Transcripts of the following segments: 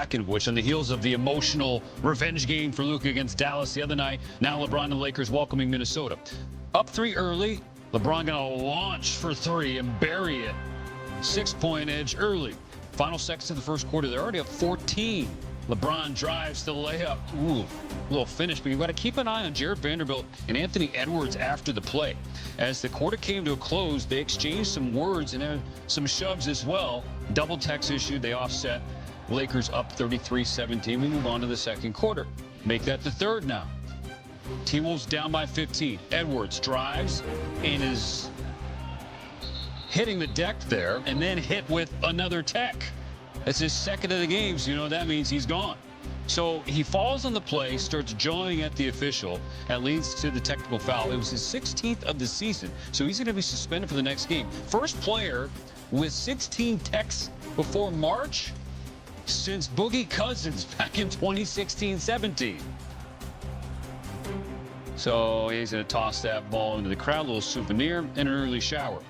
second, which on the heels of the emotional revenge game for Luka against Dallas the other night, now LeBron and the Lakers welcoming Minnesota. Up 3 early, LeBron gonna launch for 3 and bury it. 6-point edge early. Final seconds of the first quarter, they're already up 14. LeBron drives the layup. Ooh, a little finish, but you've got to keep an eye on Jarred Vanderbilt and Anthony Edwards after the play. As the quarter came to a close, they exchanged some words and some shoves as well. Double text issued, they offset. Lakers up 33-17. We move on to the second quarter. Make that the third now. T-Wolves down by 15. Edwards drives and is hitting the deck there and then hit with another tech. That's his second of the game, so you know that means he's gone. So he falls on the play, starts jawing at the official, and leads to the technical foul. It was his 16th of the season, so he's going to be suspended for the next game. First player with 16 techs before March since Boogie Cousins back in 2016-17. So he's going to toss that ball into the crowd, a little souvenir, and an early shower.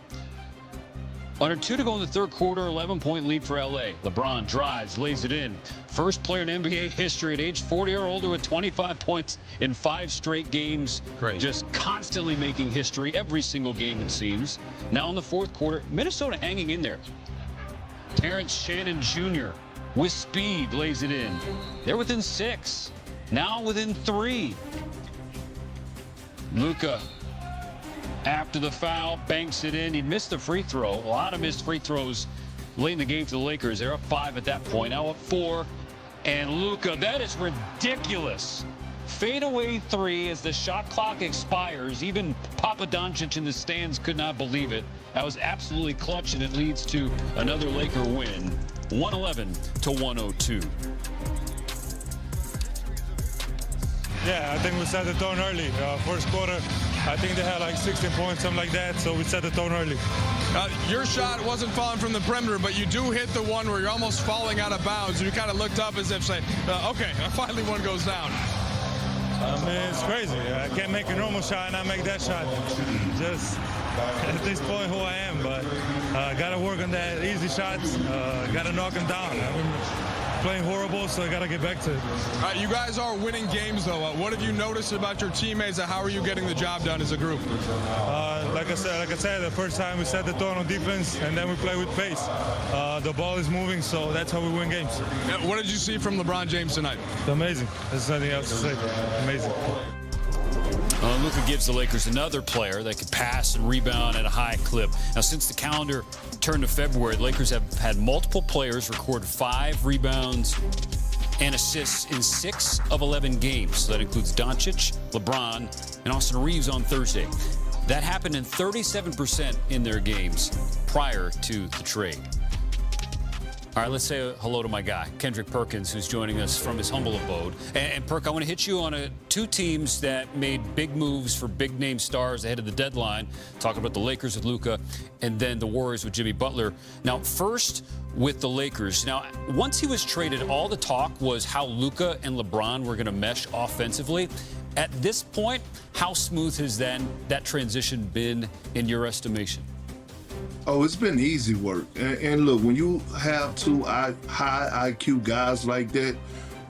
Under 2 to go in the third quarter, 11-point lead for LA. LeBron drives, lays it in. First player in NBA history at age 40 or older with 25 points in 5 straight games. Great. Just constantly making history every single game, it seems. Now in the fourth quarter, Minnesota hanging in there. Terrence Shannon Jr. with speed lays it in. They're within 6. Now within 3. Luka, after the foul, banks it in. He missed the free throw. A lot of missed free throws late in the game for the Lakers. They're up 5 at that point. Now up 4. And Luka, that is ridiculous. Fadeaway 3 as the shot clock expires. Even Papa Doncic in the stands could not believe it. That was absolutely clutch, and it leads to another Laker win, 111-102. Yeah, I think we set the tone early. First quarter, I think they had like 16 points, something like that, so we set the tone early. Your shot wasn't falling from the perimeter, but you do hit the one where you're almost falling out of bounds. You kind of looked up as if saying, okay, finally one goes down. I mean, it's crazy. I can't make a normal shot and I make that shot. Just at this point who I am, but got to work on that easy shots. Got to knock them down. I've been playing horrible, so I got to get back to it. You guys are winning games, though. What have you noticed about your teammates, and how are you getting the job done as a group? Like I said, the first time we set the tone on defense, and then we play with pace. The ball is moving, so that's how we win games. What did you see from LeBron James tonight? It's amazing. There's nothing else to say. Amazing. Luka gives the Lakers another player that could pass and rebound at a high clip. Now, since the calendar turned to February, the Lakers have had multiple players record 5 rebounds and assists in 6 of 11 games. So that includes Doncic, LeBron, and Austin Reeves on Thursday. That happened in 37% in their games prior to the trade. All right, let's say hello to my guy, Kendrick Perkins, who's joining us from his humble abode. And Perk, I want to hit you on 2 teams that made big moves for big-name stars ahead of the deadline. Talking about the Lakers with Luka and then the Warriors with Jimmy Butler. Now, first with the Lakers. Now, once he was traded, all the talk was how Luka and LeBron were going to mesh offensively. At this point, how smooth has then that transition been in your estimation? Oh, it's been easy work. And look, when you have 2 high IQ guys like that,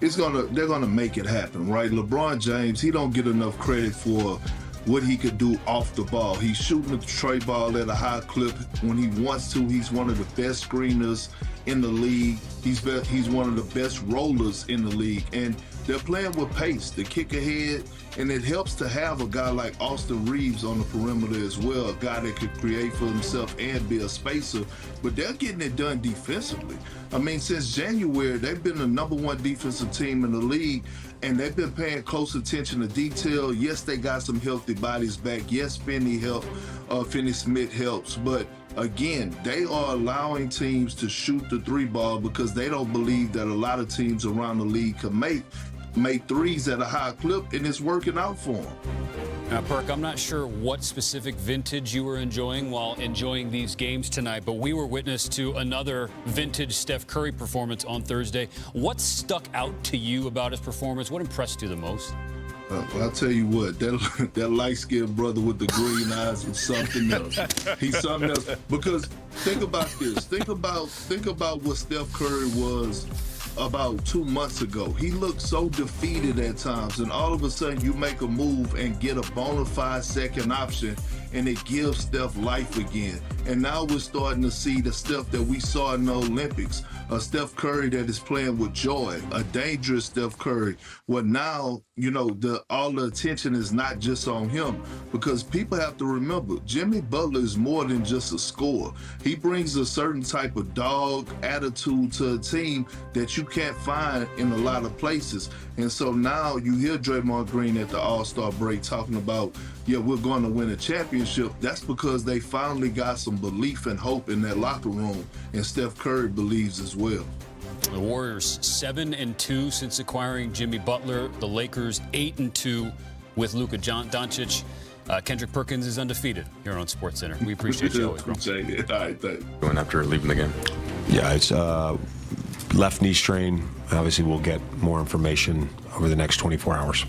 they're gonna make it happen, right? LeBron James, he don't get enough credit for what he could do off the ball. He's shooting the tray ball at a high clip when he wants to. He's one of the best screeners in the league. He's one of the best rollers in the league. And they're playing with pace, the kick ahead, and it helps to have a guy like Austin Reeves on the perimeter as well, a guy that could create for himself and be a spacer, but they're getting it done defensively. I mean, since January, they've been the #1 defensive team in the league, and they've been paying close attention to detail. Yes, they got some healthy bodies back. Yes, Finney Smith helps, but again, they are allowing teams to shoot the 3 ball because they don't believe that a lot of teams around the league can make threes at a high clip, and it's working out for them. Now, Perk, I'm not sure what specific vintage you were enjoying while enjoying these games tonight, but we were witness to another vintage Steph Curry performance on Thursday. What stuck out to you about his performance? What impressed you the most? Well, I'll tell you what, that light-skinned brother with the green eyes was something else. He's something else. Because think about this. Think about what Steph Curry was about 2 months ago. He looked so defeated at times, and all of a sudden you make a move and get a bona fide second option, and it gives Steph life again. And now we're starting to see the Steph that we saw in the Olympics, a Steph Curry that is playing with joy, a dangerous Steph Curry. Well, now, all the attention is not just on him, because people have to remember, Jimmy Butler is more than just a scorer. He brings a certain type of dog attitude to a team that you can't find in a lot of places. And so now you hear Draymond Green at the All-Star break talking about, we're going to win a championship. That's because they finally got some belief and hope in that locker room, and Steph Curry believes as well. The Warriors 7-2 since acquiring Jimmy Butler. The Lakers 8-2 with Luka Doncic. Kendrick Perkins is undefeated here on SportsCenter. We appreciate you always, bro. All right, thanks. Going after leaving the game. Yeah, it's left knee strain. Obviously, we'll get more information over the next 24 hours.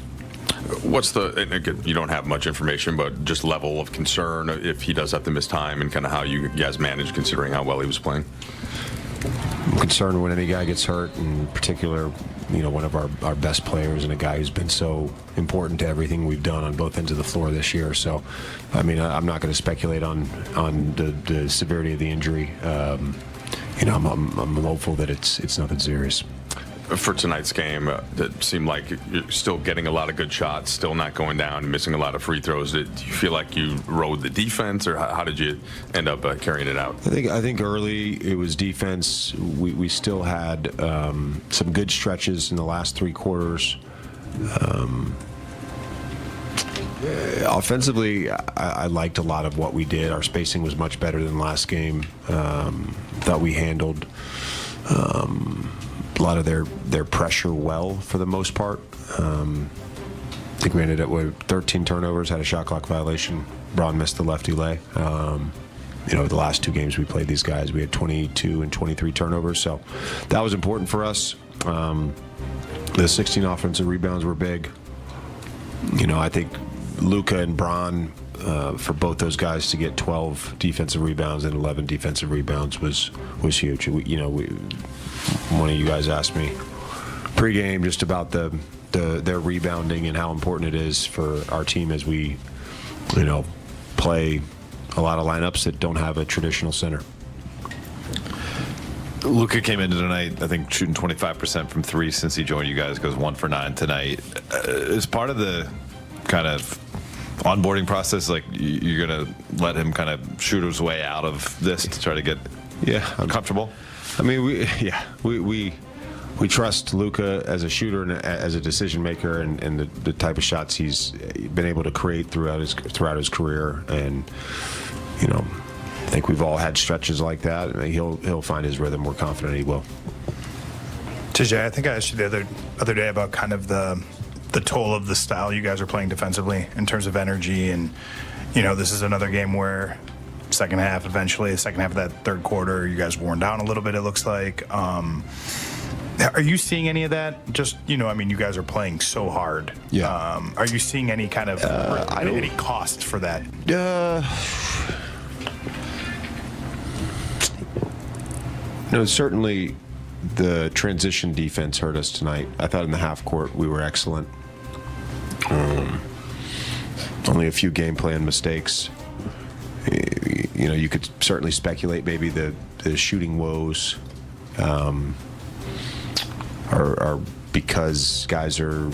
What's and again, you don't have much information, but just level of concern if he does have to miss time and kind of how you guys manage considering how well he was playing? I'm concerned when any guy gets hurt, in particular, one of our best players and a guy who's been so important to everything we've done on both ends of the floor this year. So, I'm not going to speculate on the severity of the injury. I'm hopeful that it's nothing serious. For tonight's game, it seemed like you're still getting a lot of good shots, still not going down, missing a lot of free throws. Do you feel like you rode the defense, or how did you end up carrying it out? I think early it was defense. We still had some good stretches in the last three quarters. Offensively, I liked a lot of what we did. Our spacing was much better than last game. Thought we handled a lot of their pressure well for the most part. I think we ended up with 13 turnovers, had a shot clock violation. Braun missed the lefty lay. The last two games we played these guys, we had 22 and 23 turnovers, so that was important for us. The 16 offensive rebounds were big. I think Luka and Braun, for both those guys to get 12 defensive rebounds and 11 defensive rebounds was huge. One of you guys asked me pregame just about their rebounding and how important it is for our team as we, play a lot of lineups that don't have a traditional center. Luka came into tonight, I think, shooting 25% from three since he joined you guys. Goes 1 for 9 tonight. Is part of the kind of onboarding process, like you're gonna let him kind of shoot his way out of this to try to get comfortable? We trust Luka as a shooter and as a decision maker, and the type of shots he's been able to create throughout his career. And I think we've all had stretches like that. He'll find his rhythm. We're confident he will. TJ, I think I asked you the other day about kind of the toll of the style you guys are playing defensively in terms of energy, and this is another game where the second half of that third quarter, you guys worn down a little bit, it looks like. Are you seeing any of that? Just, you guys are playing so hard. Yeah. Are you seeing any kind of any cost for that? No, certainly the transition defense hurt us tonight. I thought in the half court we were excellent. Only a few game plan mistakes. You could certainly speculate maybe the shooting woes are because guys are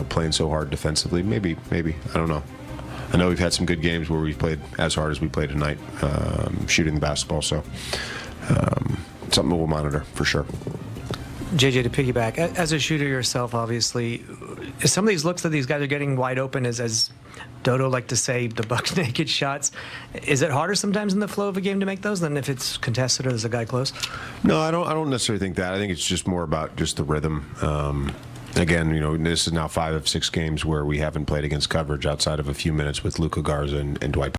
playing so hard defensively. Maybe I don't know. I know we've had some good games where we've played as hard as we played tonight, shooting the basketball. So something we'll monitor for sure. JJ, to piggyback, as a shooter yourself, obviously, some of these looks that these guys are getting wide open, as Dodo like to say, the buck naked shots. Is it harder sometimes in the flow of a game to make those than if it's contested or there's a guy close? No, I don't necessarily think that. I think it's just more about just the rhythm. Again, this is now 5 of 6 games where we haven't played against coverage outside of a few minutes with Luka Garza and Dwight